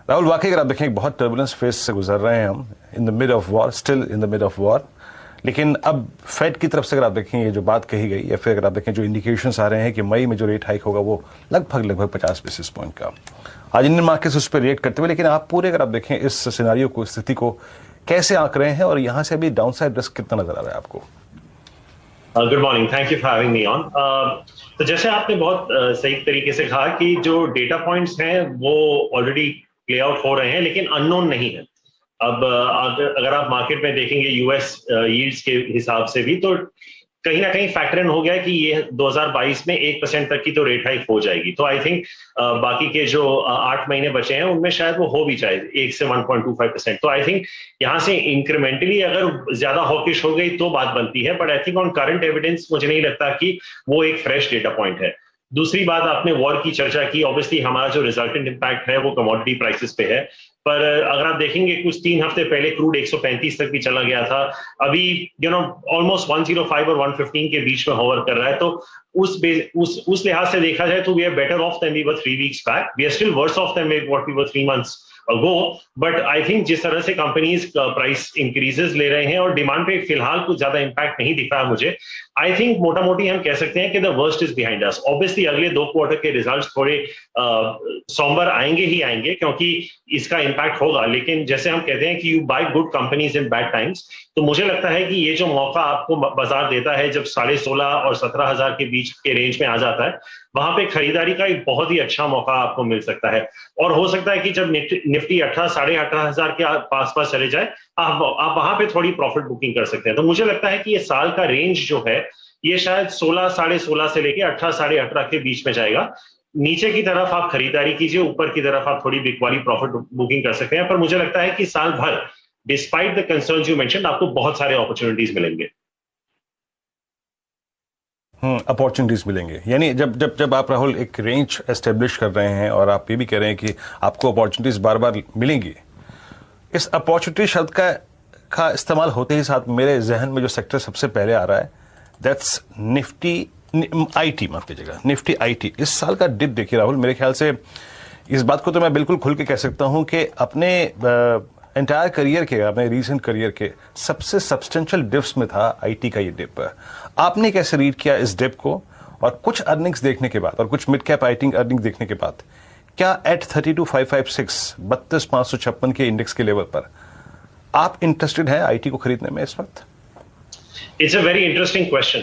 राहुल, वाकई अगर आप देखें बहुत टर्बुलेंस फेज से गुजर रहे हैं हम, in the mid of war, still in the mid of war. लेकिन अब फेड की तरफ से अगर आप देखें ये जो बात कही गई, या फिर अगर आप देखें जो इंडिकेशंस आ रहे हैं कि मई में जो रेट हाइक होगा वो लगभग 50 बेसिस पॉइंट का, आज इंडियन मार्केट्स उस पर रिएक्ट करते हुए, लेकिन आप पूरे अगर आप देखें इस सिनेरियो को, स्थिति को कैसे आंक रहे हैं और यहाँ से अभी डाउनसाइड रिस्क कितना नजर आ रहा है आपको? Good morning, thank you for having me on. तो जैसे आपने बहुत सही तरीके से कहा कि जो डेटा पॉइंट्स हैं वो ऑलरेडी प्ले आउट हो रहे हैं, लेकिन अननोन नहीं है। अब अगर आप मार्केट में देखेंगे यूएस यील्ड्स के हिसाब से भी, तो कहीं ना कहीं फैक्टर इन हो गया कि ये 2022 में 1% तक की तो रेट हाइक हो जाएगी। तो आई थिंक बाकी के जो 8 महीने बचे हैं उनमें शायद वो हो भी जाए 1 से 1.25%। तो आई थिंक यहाँ से इंक्रीमेंटली अगर ज्यादा हॉकिश हो गई तो बात बनती है, but I think on current evidence मुझे नहीं लगता कि वो एक फ्रेश डेटा पॉइंट है। दूसरी बात, आपने वॉर की चर्चा की, ऑब्वियसली हमारा जो रिजल्टेंट इम्पैक्ट है वो कमोडिटी प्राइसेस पे है। पर अगर आप देखेंगे कुछ 3 हफ्ते पहले क्रूड 135 तक भी चला गया था, अभी ऑलमोस्ट 105 और 115 के बीच में होवर कर रहा है। तो उस लिहाज से देखा जाए तो we are better off than we were 3 weeks बैक। We are still worse off than what we were 3 months ago. But I think जिस तरह से कंपनीज प्राइस इंक्रीजेस ले रहे हैं और डिमांड पे फिलहाल कुछ ज्यादा इंपैक्ट नहीं दिख रहा मुझे, आई थिंक मोटा मोटी हम कह सकते हैं कि the worst is behind us. Obviously अगले 2 क्वार्टर के रिजल्ट्स थोड़े सॉम्बर आएंगे ही आएंगे क्योंकि इसका इंपैक्ट होगा, लेकिन जैसे हम कहते हैं कि you buy good companies in bad times. तो मुझे लगता है कि ये जो मौका आपको बाजार देता है जब 16,500 और 17,000 के बीच के रेंज में आ जाता है, वहां पे खरीदारी का एक बहुत ही अच्छा मौका आपको मिल सकता है। और हो सकता है कि जब निफ्टी 18,500 के पास चले जाए, आप वहां पे थोड़ी प्रॉफिट बुकिंग कर सकते हैं। तो मुझे लगता है कि ये साल का रेंज जो है ये शायद 16, 16.5 से लेके 18, 18.5 के बीच में जाएगा। नीचे की तरफ आप खरीदारी कीजिए, ऊपर की तरफ आप थोड़ी बिग वाली प्रॉफिट बुकिंग कर सकते हैं। पर मुझे लगता है कि साल भर despite the concerns you mentioned आपको बहुत सारे अपॉर्चुनिटीज मिलेंगे। अपॉर्चुनिटीज मिलेंगे, यानी जब आप राहुल एक रेंज एस्टेब्लिश कर रहे हैं और आप ये भी कह रहे हैं कि आपको अपॉर्चुनिटीज बार बार मिलेंगी, इस अपॉर्चुनिटी शब्द का इस्तेमाल होते ही साथ मेरे जहन में जो सेक्टर सबसे पहले आ रहा है दैट्स निफ्टी आईटी। माफ कीजिएगा, निफ्टी आईटी। इस साल का डिप देखिए राहुल, मेरे ख्याल से इस बात को तो मैं बिल्कुल खुल के कह सकता हूं कि अपने एंटायर करियर के, अपने रीसेंट करियर के सबसे सब्सटेंशियल डिप्स में था आईटी का ये डिप। आपने कैसे रीड किया इस डिप को? और कुछ अर्निंग्स देखने के बाद और कुछ मिड कैप आईटी अर्निंग देखने के बाद, क्या एट 32,556 32,556 के इंडेक्स के लेवल पर आप इंटरेस्टेड हैं आईटी को खरीदने में इस वक्त? It's a very interesting question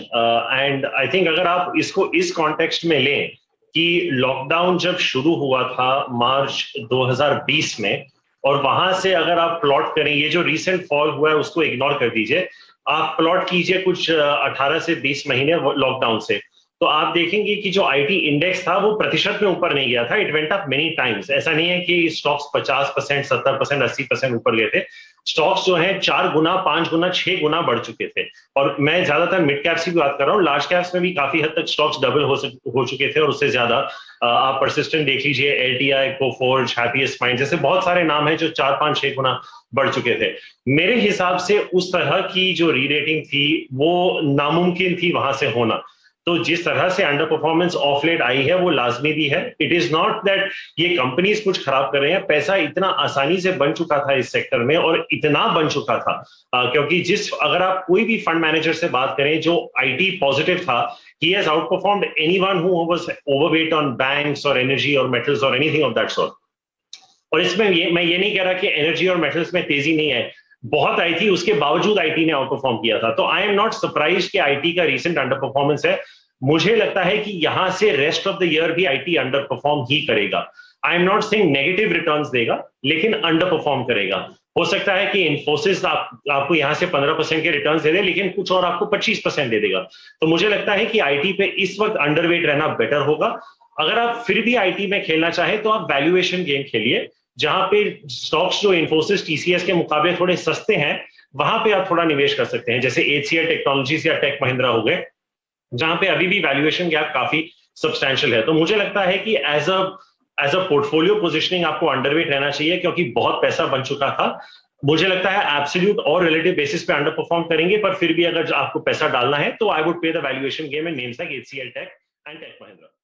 and I think अगर आप इसको इस कॉन्टेक्स्ट में लें कि लॉकडाउन जब शुरू हुआ था मार्च 2020 में, और वहां से अगर आप प्लॉट करें, ये जो रिसेंट फॉल हुआ है उसको इग्नोर कर दीजिए, आप प्लॉट कीजिए कुछ 18 से 20 महीने लॉकडाउन से, तो आप देखेंगे कि जो आईटी इंडेक्स था वो प्रतिशत में ऊपर नहीं गया था। It went up many times. ऐसा नहीं है कि स्टॉक्स 50%, 70%, 80% ऊपर गए थे। स्टॉक्स जो हैं 4 गुना, 5 गुना, 6 गुना बढ़ चुके थे। और मैं ज्यादातर मिड कैप्स की बात कर रहा हूँ, लार्ज कैप्स में भी काफी हद तक स्टॉक्स डबल हो चुके थे और उससे ज्यादा। आप परसिस्टेंट देख लीजिए, एलटीआई, कोफोर्ज, हैप्पीएस्ट माइंड जैसे बहुत सारे नाम हैं जो 4, 5, 6 गुना बढ़ चुके थे। मेरे हिसाब से उस तरह की जो रीरेटिंग थी वो नामुमकिन थी वहां से होना। तो जिस तरह से अंडर परफॉर्मेंस ऑफ लेट आई है वो लाजमी भी है। इट इज नॉट दैट ये कंपनीज कुछ खराब कर रहे हैं, पैसा इतना आसानी से बन चुका था इस सेक्टर में, और इतना बन चुका था क्योंकि अगर आप कोई भी फंड मैनेजर से बात करें जो आईटी पॉजिटिव था, he has outperformed anyone who was overweight on banks or energy or metals or anything of that sort. और इसमें मैं ये नहीं कह रहा कि एनर्जी और मेटल्स में तेजी नहीं है, बहुत आई थी, उसके बावजूद आईटी ने आउट परफॉर्म किया था। तो आई एम नॉट सरप्राइज कि आईटी का रीसेंट अंडर परफॉर्मेंस है। मुझे लगता है कि यहां से रेस्ट ऑफ द ईयर भी आईटी अंडर परफॉर्म ही करेगा। I am not saying negative returns देगा, लेकिन अंडर परफॉर्म करेगा। हो सकता है कि इन्फोसिस आपको यहां से 15% के रिटर्न्स दे दे, लेकिन कुछ और आपको 25% दे देगा। तो मुझे लगता है कि आईटी पे इस वक्त अंडरवेट रहना बेटर होगा। अगर आप फिर भी आईटी में खेलना चाहें तो आप वैल्यूएशन गेम खेलिए, जहां पे स्टॉक्स जो इन्फोसिस, टीसीएस के मुकाबले थोड़े सस्ते हैं, वहां पे आप थोड़ा निवेश कर सकते हैं, जैसे एचसीएल टेक्नोलॉजीज या टेक महिंद्रा हो गए, जहां पे अभी भी वैल्यूएशन गैप काफी सब्सटैंशियल है। तो मुझे लगता है कि एज अ पोर्टफोलियो पोजिशनिंग आपको अंडरवेट रहना चाहिए, क्योंकि बहुत पैसा बन चुका था। मुझे लगता है एब्सोल्यूट और रिलेटिव बेसिस पे अंडर परफॉर्म करेंगे, पर फिर भी अगर आपको पैसा डालना है तो I would play the valuation game in names like HCL Tech and Tech Mahindra.